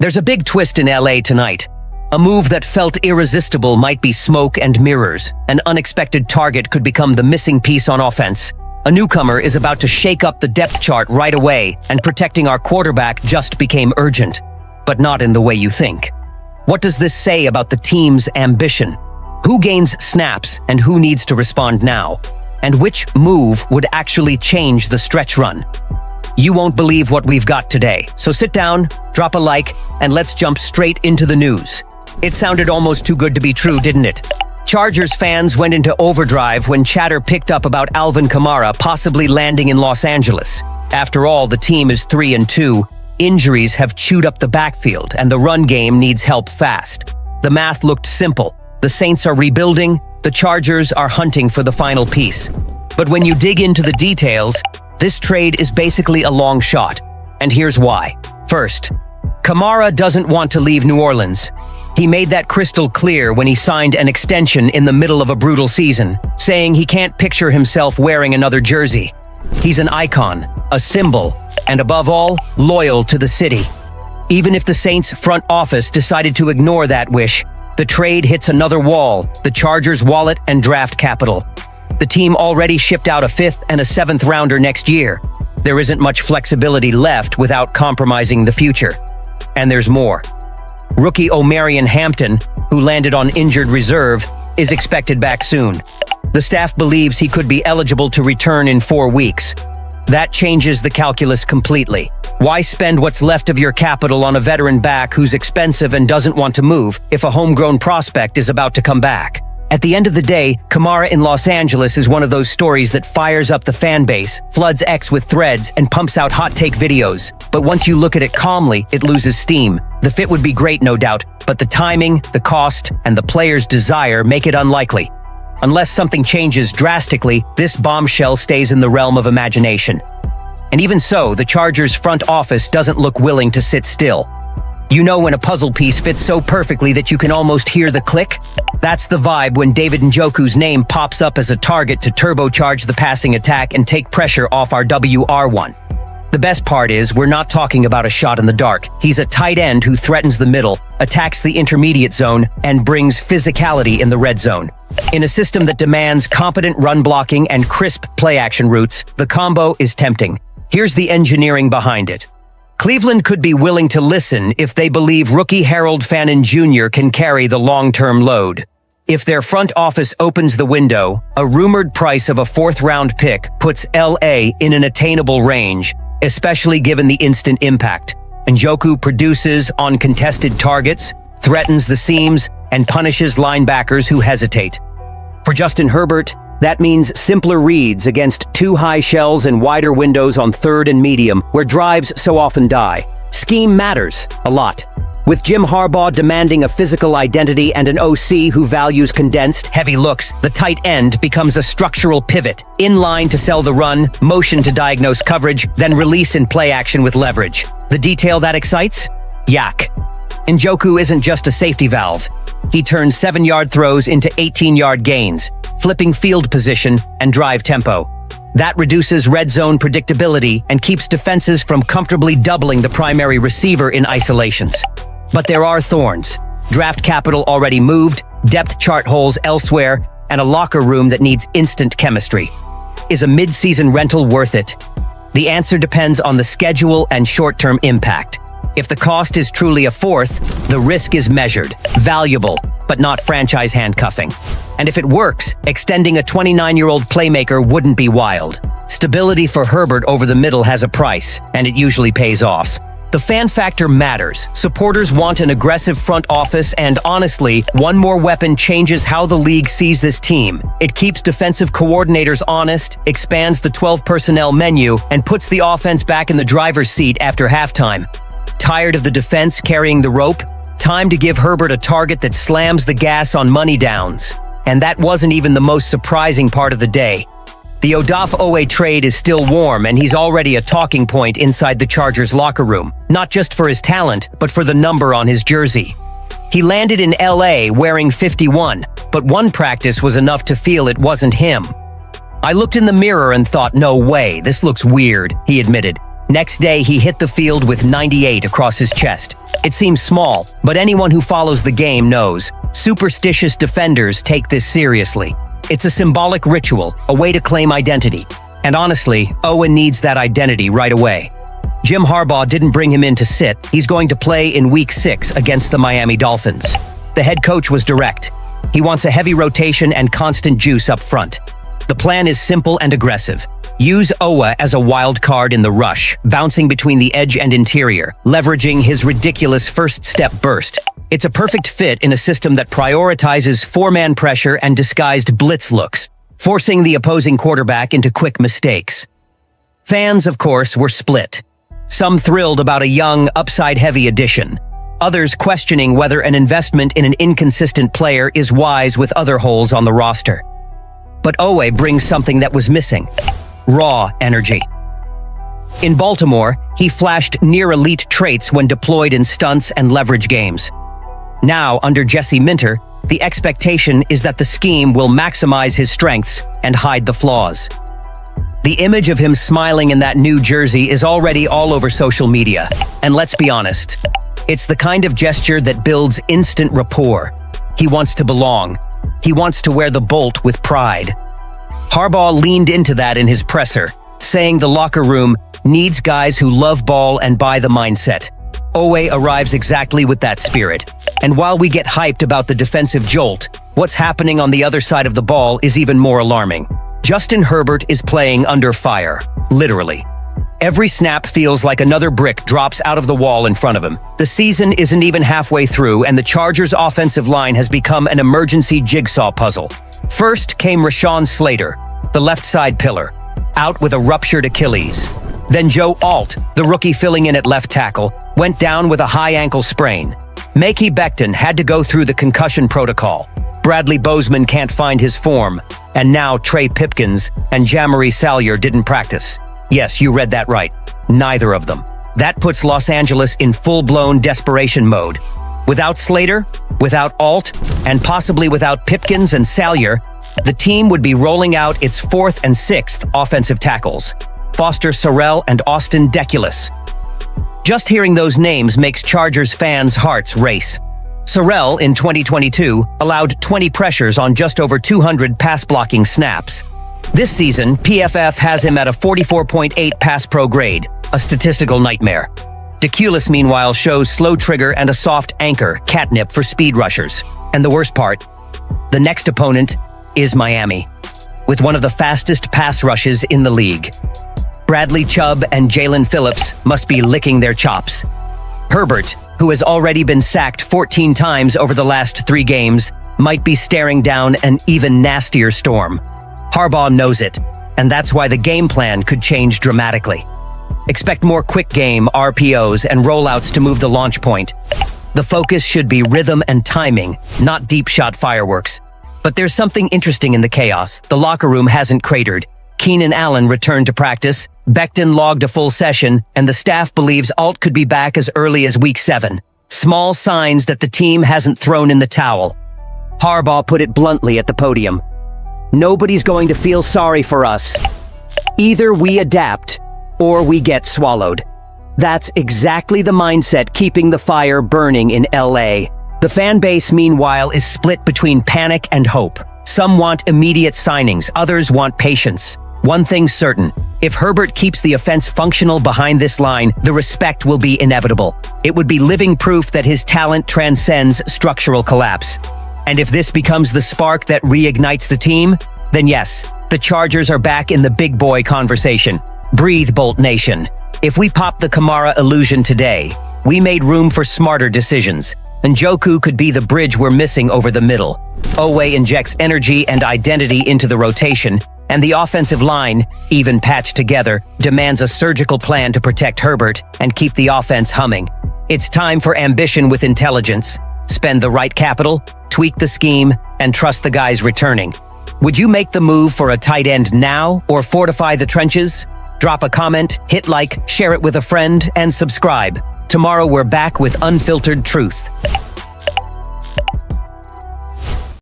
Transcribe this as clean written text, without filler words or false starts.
There's a big twist in LA tonight. A move that felt irresistible might be smoke and mirrors. An unexpected target could become the missing piece on offense. A newcomer is about to shake up the depth chart right away, and protecting our quarterback just became urgent. But not in the way you think. What does this say about the team's ambition? Who gains snaps and who needs to respond now? And which move would actually change the stretch run? You won't believe what we've got today. So sit down, drop a like, and let's jump straight into the news. It sounded almost too good to be true, didn't it? Chargers fans went into overdrive when chatter picked up about Alvin Kamara possibly landing in Los Angeles. After all, the team is 3-2. Injuries have chewed up the backfield, and the run game needs help fast. The math looked simple. The Saints are rebuilding, the Chargers are hunting for the final piece. But when you dig into the details, this trade is basically a long shot. And here's why. First, Kamara doesn't want to leave New Orleans. He made that crystal clear when he signed an extension in the middle of a brutal season, saying he can't picture himself wearing another jersey. He's an icon, a symbol, and above all, loyal to the city. Even if the Saints front office decided to ignore that wish, the trade hits another wall, the Chargers' wallet and draft capital. The team already shipped out a 5th and a 7th rounder next year. There isn't much flexibility left without compromising the future. And there's more. Rookie Omarion Hampton, who landed on injured reserve, is expected back soon. The staff believes he could be eligible to return in 4 weeks. That changes the calculus completely. Why spend what's left of your capital on a veteran back who's expensive and doesn't want to move if a homegrown prospect is about to come back? At the end of the day, Kamara in Los Angeles is one of those stories that fires up the fan base, floods X with threads, and pumps out hot take videos. But once you look at it calmly, it loses steam. The fit would be great, no doubt, but the timing, the cost, and the player's desire make it unlikely. Unless something changes drastically, this bombshell stays in the realm of imagination. And even so, the Chargers' front office doesn't look willing to sit still. You know when a puzzle piece fits so perfectly that you can almost hear the click? That's the vibe when David Njoku's name pops up as a target to turbocharge the passing attack and take pressure off our WR1. The best part is, we're not talking about a shot in the dark. He's a tight end who threatens the middle, attacks the intermediate zone, and brings physicality in the red zone. In a system that demands competent run blocking and crisp play-action routes, the combo is tempting. Here's the engineering behind it. Cleveland could be willing to listen if they believe rookie Harold Fannin Jr. can carry the long-term load. If their front office opens the window, a rumored price of a 4th-round pick puts LA in an attainable range, especially given the instant impact. Njoku produces on contested targets, threatens the seams, and punishes linebackers who hesitate. For Justin Herbert, that means simpler reads against 2 high shells and wider windows on 3rd and medium, where drives so often die. Scheme matters a lot. With Jim Harbaugh demanding a physical identity and an OC who values condensed, heavy looks, the tight end becomes a structural pivot. In line to sell the run, motion to diagnose coverage, then release in play action with leverage. The detail that excites? Yak. Njoku isn't just a safety valve. He turns 7-yard throws into 18-yard gains, flipping field position and drive tempo. That reduces red zone predictability and keeps defenses from comfortably doubling the primary receiver in isolations. But there are thorns. Draft capital already moved, depth chart holes elsewhere, and a locker room that needs instant chemistry. Is a mid-season rental worth it? The answer depends on the schedule and short-term impact. If the cost is truly a 4th, the risk is measured, valuable, but not franchise handcuffing. And if it works, extending a 29-year-old playmaker wouldn't be wild. Stability for Herbert over the middle has a price, and it usually pays off. The fan factor matters. Supporters want an aggressive front office, and honestly, one more weapon changes how the league sees this team. It keeps defensive coordinators honest, expands the 12 personnel menu, and puts the offense back in the driver's seat after halftime. Tired of the defense carrying the rope? Time to give Herbert a target that slams the gas on money downs. And that wasn't even the most surprising part of the day. The Odafe Oweh trade is still warm, and he's already a talking point inside the Chargers locker room, not just for his talent, but for the number on his jersey. He landed in LA wearing 51, but one practice was enough to feel it wasn't him. I looked in the mirror and thought, no way, this looks weird, he admitted. Next day, he hit the field with 98 across his chest. It seems small, but anyone who follows the game knows. Superstitious defenders take this seriously. It's a symbolic ritual, a way to claim identity. And honestly, Oweh needs that identity right away. Jim Harbaugh didn't bring him in to sit. He's going to play in Week 6 against the Miami Dolphins. The head coach was direct. He wants a heavy rotation and constant juice up front. The plan is simple and aggressive. Use Oweh as a wild card in the rush, bouncing between the edge and interior, leveraging his ridiculous first-step burst. It's a perfect fit in a system that prioritizes four-man pressure and disguised blitz looks, forcing the opposing quarterback into quick mistakes. Fans, of course, were split. Some thrilled about a young, upside-heavy addition. Others questioning whether an investment in an inconsistent player is wise with other holes on the roster. But Oweh brings something that was missing. Raw energy. In Baltimore, he flashed near-elite traits when deployed in stunts and leverage games. Now, under Jesse Minter, the expectation is that the scheme will maximize his strengths and hide the flaws. The image of him smiling in that new jersey is already all over social media. And let's be honest, it's the kind of gesture that builds instant rapport. He wants to belong. He wants to wear the bolt with pride. Harbaugh leaned into that in his presser, saying the locker room needs guys who love ball and buy the mindset. Oweh arrives exactly with that spirit. And while we get hyped about the defensive jolt, what's happening on the other side of the ball is even more alarming. Justin Herbert is playing under fire, literally. Every snap feels like another brick drops out of the wall in front of him. The season isn't even halfway through, and the Chargers' offensive line has become an emergency jigsaw puzzle. First came Rashawn Slater, the left side pillar, out with a ruptured Achilles. Then Joe Alt, the rookie filling in at left tackle, went down with a high ankle sprain. Mekhi Becton had to go through the concussion protocol. Bradley Bozeman can't find his form. And now Trey Pipkins and Jamari Salyer didn't practice. Yes, you read that right. Neither of them. That puts Los Angeles in full-blown desperation mode. Without Slater, without Alt, and possibly without Pipkins and Salyer, the team would be rolling out its 4th and 6th offensive tackles, Foster Sarell and Austin Deculus. Just hearing those names makes Chargers fans' hearts race. Sarell, in 2022, allowed 20 pressures on just over 200 pass-blocking snaps. This season, PFF has him at a 44.8 pass pro grade, a statistical nightmare. Deculus, meanwhile, shows slow trigger and a soft anchor, catnip for speed rushers. And the worst part, the next opponent is Miami, with one of the fastest pass rushes in the league. Bradley Chubb and Jalen Phillips must be licking their chops. Herbert, who has already been sacked 14 times over the last 3 games, might be staring down an even nastier storm. Harbaugh knows it, and that's why the game plan could change dramatically. Expect more quick game, RPOs, and rollouts to move the launch point. The focus should be rhythm and timing, not deep shot fireworks. But there's something interesting in the chaos. The locker room hasn't cratered. Keenan Allen returned to practice, Becton logged a full session, and the staff believes Alt could be back as early as Week 7. Small signs that the team hasn't thrown in the towel. Harbaugh put it bluntly at the podium. Nobody's going to feel sorry for us. Either we adapt, or we get swallowed. That's exactly the mindset keeping the fire burning in LA. The fan base, meanwhile, is split between panic and hope. Some want immediate signings, others want patience. One thing's certain, if Herbert keeps the offense functional behind this line, the respect will be inevitable. It would be living proof that his talent transcends structural collapse. And if this becomes the spark that reignites the team, then yes, the Chargers are back in the big boy conversation. Breathe, Bolt Nation. If we pop the Kamara illusion today, we made room for smarter decisions. Njoku could be the bridge we're missing over the middle. Oweh injects energy and identity into the rotation, and the offensive line, even patched together, demands a surgical plan to protect Herbert and keep the offense humming. It's time for ambition with intelligence. Spend the right capital, tweak the scheme, and trust the guys returning. Would you make the move for a tight end now or fortify the trenches? Drop a comment, hit like, share it with a friend, and subscribe. Tomorrow we're back with unfiltered truth.